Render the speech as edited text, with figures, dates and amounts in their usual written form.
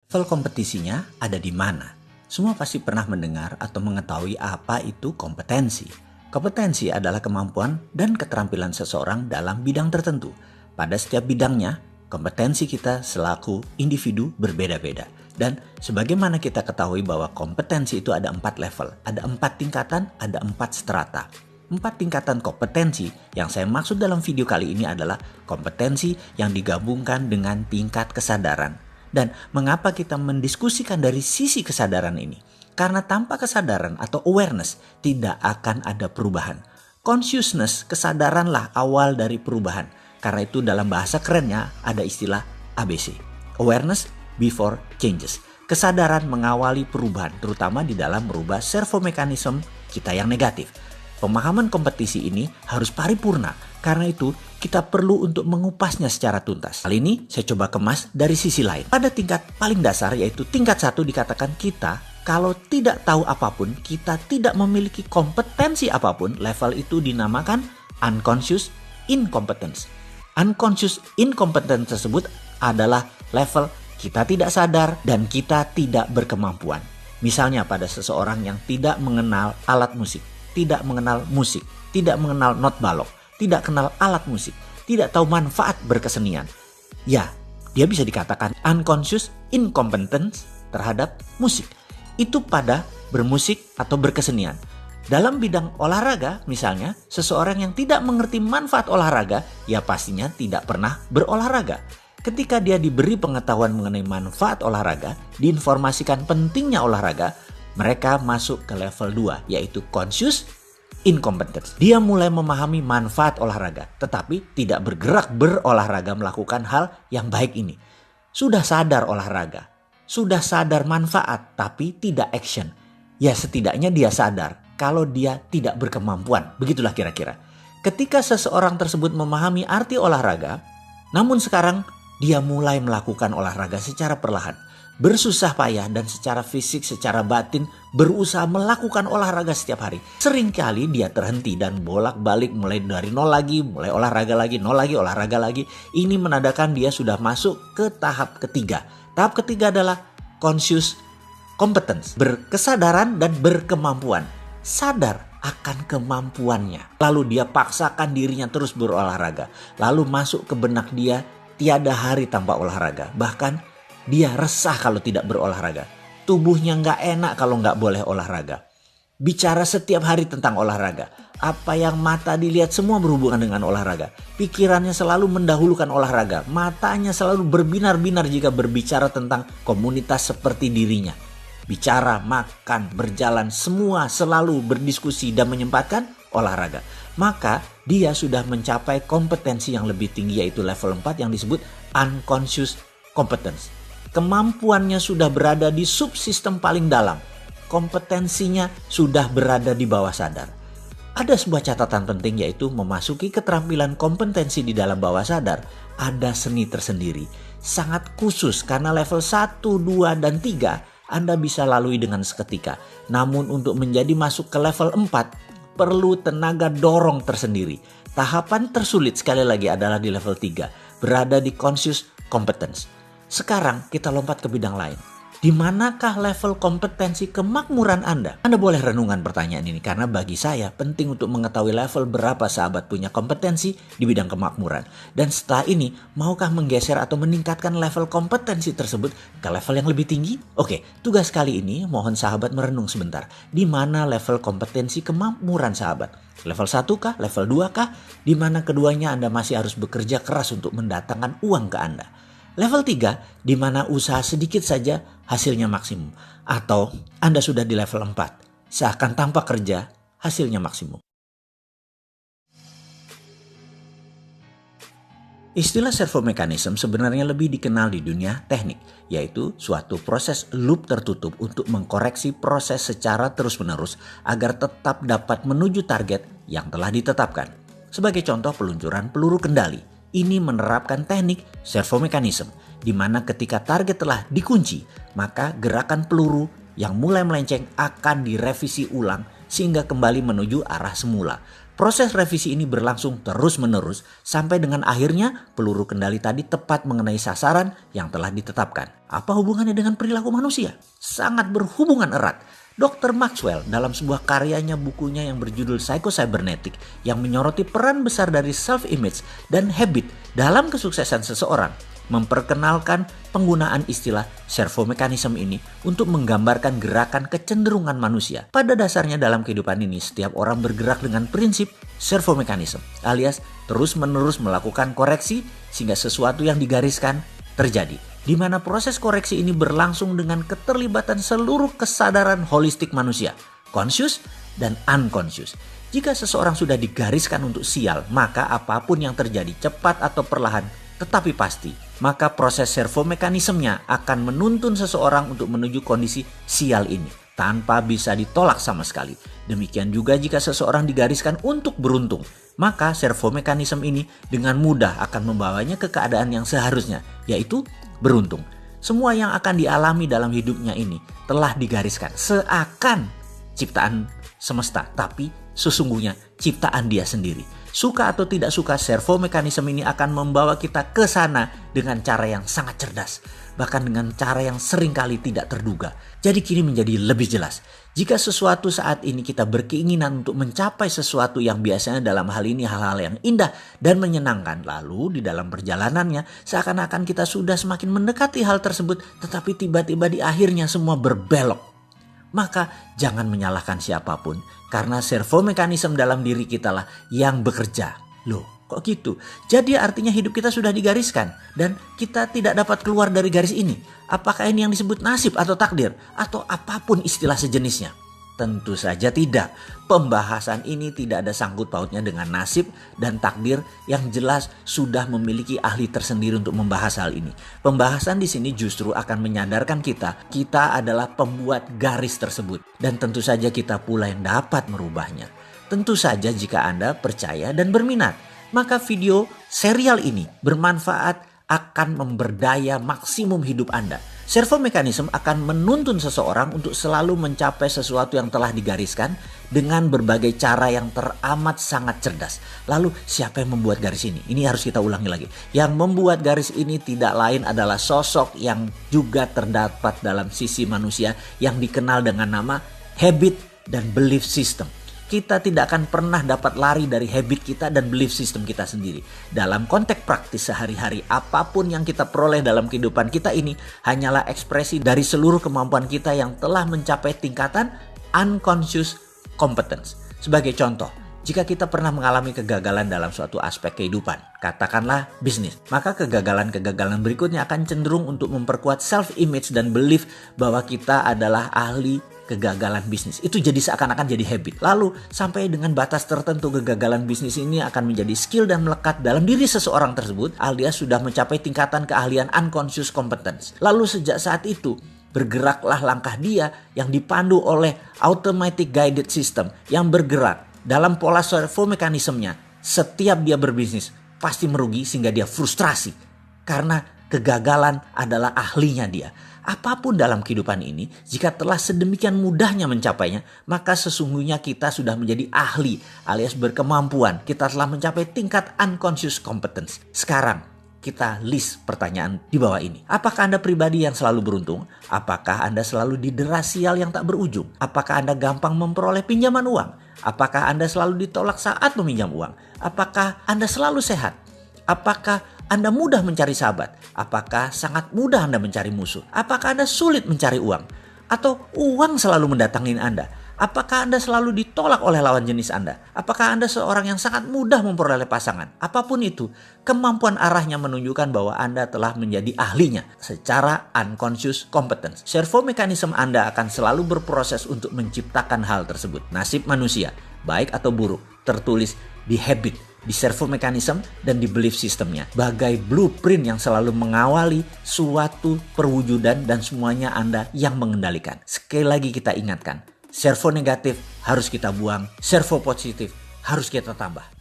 Level kompetisinya ada di mana? Semua pasti pernah mendengar atau mengetahui apa itu kompetensi. Kompetensi adalah kemampuan dan keterampilan seseorang dalam bidang tertentu. Pada setiap bidangnya, kompetensi kita selaku individu berbeda-beda. Dan sebagaimana kita ketahui bahwa kompetensi itu ada 4 level, ada 4 tingkatan, ada 4 strata. 4 tingkatan kompetensi yang saya maksud dalam video kali ini adalah kompetensi yang digabungkan dengan tingkat kesadaran. Dan mengapa kita mendiskusikan dari sisi kesadaran ini? Karena tanpa kesadaran atau awareness tidak akan ada perubahan. Consciousness, kesadaranlah awal dari perubahan. Karena itu dalam bahasa kerennya ada istilah ABC. Awareness before changes. Kesadaran mengawali perubahan, terutama di dalam merubah servomekanisme kita yang negatif. Pemahaman kompetisi ini harus paripurna, karena itu kita perlu untuk mengupasnya secara tuntas. Kali ini saya coba kemas dari sisi lain. Pada tingkat paling dasar yaitu tingkat 1 dikatakan kita kalau tidak tahu apapun, kita tidak memiliki kompetensi apapun, level itu dinamakan unconscious incompetence. Unconscious incompetence tersebut adalah level kita tidak sadar dan kita tidak berkemampuan. Misalnya pada seseorang yang tidak mengenal alat musik, tidak mengenal musik, tidak mengenal not balok, tidak kenal alat musik, tidak tahu manfaat berkesenian. Ya, dia bisa dikatakan unconscious incompetence terhadap musik. Itu pada bermusik atau berkesenian. Dalam bidang olahraga misalnya, seseorang yang tidak mengerti manfaat olahraga, ya pastinya tidak pernah berolahraga. Ketika dia diberi pengetahuan mengenai manfaat olahraga, diinformasikan pentingnya olahraga, mereka masuk ke level 2 yaitu conscious incompetence. Dia mulai memahami manfaat olahraga tetapi tidak bergerak berolahraga melakukan hal yang baik ini. Sudah sadar olahraga, sudah sadar manfaat tapi tidak action. Ya setidaknya dia sadar kalau dia tidak berkemampuan. Begitulah kira-kira. Ketika seseorang tersebut memahami arti olahraga, namun sekarang dia mulai melakukan olahraga secara perlahan. Bersusah payah dan secara fisik, secara batin berusaha melakukan olahraga setiap hari. Seringkali dia terhenti dan bolak-balik mulai dari nol lagi, mulai olahraga lagi, nol lagi, olahraga lagi. Ini menandakan dia sudah masuk ke tahap ketiga. Tahap ketiga adalah conscious competence, berkesadaran dan berkemampuan. Sadar akan kemampuannya. Lalu dia paksakan dirinya terus berolahraga. Lalu masuk ke benak dia tiada hari tanpa olahraga. Bahkan dia resah kalau tidak berolahraga. Tubuhnya nggak enak kalau nggak boleh olahraga. Bicara setiap hari tentang olahraga. Apa yang mata dilihat semua berhubungan dengan olahraga. Pikirannya selalu mendahulukan olahraga. Matanya selalu berbinar-binar jika berbicara tentang komunitas seperti dirinya. Bicara, makan, berjalan, semua selalu berdiskusi dan menyempatkan olahraga. Maka dia sudah mencapai kompetensi yang lebih tinggi yaitu level 4 yang disebut unconscious competence. Kemampuannya sudah berada di subsistem paling dalam. Kompetensinya sudah berada di bawah sadar. Ada sebuah catatan penting yaitu memasuki keterampilan kompetensi di dalam bawah sadar. Ada seni tersendiri. Sangat khusus karena level 1, 2, dan 3 Anda bisa lalui dengan seketika. Namun untuk menjadi masuk ke level 4 perlu tenaga dorong tersendiri. Tahapan tersulit sekali lagi adalah di level 3. Berada di conscious competence. Sekarang kita lompat ke bidang lain. Di manakah level kompetensi kemakmuran Anda? Anda boleh renungan pertanyaan ini karena bagi saya penting untuk mengetahui level berapa sahabat punya kompetensi di bidang kemakmuran. Dan setelah ini, maukah menggeser atau meningkatkan level kompetensi tersebut ke level yang lebih tinggi? Oke, tugas kali ini mohon sahabat merenung sebentar. Di mana level kompetensi kemakmuran sahabat? Level 1 kah? Level 2 kah? Di mana keduanya Anda masih harus bekerja keras untuk mendatangkan uang ke Anda? Level 3, di mana usaha sedikit saja hasilnya maksimum. Atau Anda sudah di level 4, seakan tanpa kerja hasilnya maksimum. Istilah servomekanisme sebenarnya lebih dikenal di dunia teknik, yaitu suatu proses loop tertutup untuk mengkoreksi proses secara terus-menerus agar tetap dapat menuju target yang telah ditetapkan. Sebagai contoh peluncuran peluru kendali. Ini menerapkan teknik servomekanisme, di mana ketika target telah dikunci, maka gerakan peluru yang mulai melenceng akan direvisi ulang sehingga kembali menuju arah semula. Proses revisi ini berlangsung terus-menerus sampai dengan akhirnya peluru kendali tadi tepat mengenai sasaran yang telah ditetapkan. Apa hubungannya dengan perilaku manusia? Sangat berhubungan erat. Dr. Maxwell dalam sebuah karyanya bukunya yang berjudul Psycho-Cybernetic yang menyoroti peran besar dari self-image dan habit dalam kesuksesan seseorang memperkenalkan penggunaan istilah servomekanisme ini untuk menggambarkan gerakan kecenderungan manusia. Pada dasarnya dalam kehidupan ini setiap orang bergerak dengan prinsip servomekanisme alias terus-menerus melakukan koreksi sehingga sesuatu yang digariskan terjadi. Di mana proses koreksi ini berlangsung dengan keterlibatan seluruh kesadaran holistik manusia, conscious dan unconscious. Jika seseorang sudah digariskan untuk sial, maka apapun yang terjadi cepat atau perlahan tetapi pasti, maka proses servomekanismenya akan menuntun seseorang untuk menuju kondisi sial ini tanpa bisa ditolak sama sekali. Demikian juga jika seseorang digariskan untuk beruntung, maka servomekanisme ini dengan mudah akan membawanya ke keadaan yang seharusnya, yaitu beruntung. Semua yang akan dialami dalam hidupnya ini telah digariskan seakan ciptaan semesta, tapi sesungguhnya ciptaan dia sendiri. Suka atau tidak suka, servomekanisme ini akan membawa kita ke sana dengan cara yang sangat cerdas, bahkan dengan cara yang seringkali tidak terduga. Jadi kini menjadi lebih jelas. Jika sesuatu saat ini kita berkeinginan untuk mencapai sesuatu yang biasanya dalam hal ini hal-hal yang indah dan menyenangkan, lalu di dalam perjalanannya seakan-akan kita sudah semakin mendekati hal tersebut, tetapi tiba-tiba di akhirnya semua berbelok. Maka jangan menyalahkan siapapun, karena servomekanisme dalam diri kita lah yang bekerja. Loh, kok gitu? Jadi artinya hidup kita sudah digariskan dan kita tidak dapat keluar dari garis ini. Apakah ini yang disebut nasib atau takdir atau apapun istilah sejenisnya? Tentu saja tidak. Pembahasan ini tidak ada sangkut pautnya dengan nasib dan takdir yang jelas sudah memiliki ahli tersendiri untuk membahas hal ini. Pembahasan di sini justru akan menyadarkan kita adalah pembuat garis tersebut. Dan tentu saja kita pula yang dapat merubahnya. Tentu saja jika Anda percaya dan berminat, maka video serial ini bermanfaat, akan memberdaya maksimum hidup Anda. Servomekanisme akan menuntun seseorang untuk selalu mencapai sesuatu yang telah digariskan dengan berbagai cara yang teramat sangat cerdas. Lalu siapa yang membuat garis ini? Ini harus kita ulangi lagi. Yang membuat garis ini tidak lain adalah sosok yang juga terdapat dalam sisi manusia yang dikenal dengan nama habit dan belief system. Kita tidak akan pernah dapat lari dari habit kita dan belief system kita sendiri. Dalam konteks praktis sehari-hari, apapun yang kita peroleh dalam kehidupan kita ini hanyalah ekspresi dari seluruh kemampuan kita yang telah mencapai tingkatan unconscious competence. Sebagai contoh, jika kita pernah mengalami kegagalan dalam suatu aspek kehidupan, katakanlah bisnis, maka kegagalan-kegagalan berikutnya akan cenderung untuk memperkuat self-image dan belief bahwa kita adalah ahli kegagalan bisnis. Itu jadi seakan-akan jadi habit. Lalu sampai dengan batas tertentu kegagalan bisnis ini akan menjadi skill dan melekat dalam diri seseorang tersebut alias sudah mencapai tingkatan keahlian unconscious competence. Lalu sejak saat itu bergeraklah langkah dia yang dipandu oleh automatic guided system yang bergerak dalam pola servomekanismenya. Setiap dia berbisnis pasti merugi sehingga dia frustrasi karena kegagalan adalah ahlinya dia. Apapun dalam kehidupan ini, jika telah sedemikian mudahnya mencapainya, maka sesungguhnya kita sudah menjadi ahli alias berkemampuan. Kita telah mencapai tingkat unconscious competence. Sekarang kita list pertanyaan di bawah ini. Apakah Anda pribadi yang selalu beruntung? Apakah Anda selalu didera sial yang tak berujung? Apakah Anda gampang memperoleh pinjaman uang? Apakah Anda selalu ditolak saat meminjam uang? Apakah Anda selalu sehat? Apakah Anda mudah mencari sahabat? Apakah sangat mudah Anda mencari musuh? Apakah Anda sulit mencari uang? Atau uang selalu mendatangi Anda? Apakah Anda selalu ditolak oleh lawan jenis Anda? Apakah Anda seorang yang sangat mudah memperoleh pasangan? Apapun itu, kemampuan arahnya menunjukkan bahwa Anda telah menjadi ahlinya secara unconscious competence. Servomekanisme Anda akan selalu berproses untuk menciptakan hal tersebut. Nasib manusia, baik atau buruk, tertulis di habit, di servomekanisme dan di belief systemnya. Bagai blueprint yang selalu mengawali suatu perwujudan dan semuanya Anda yang mengendalikan. Sekali lagi kita ingatkan, servo negatif harus kita buang, servo positif harus kita tambah.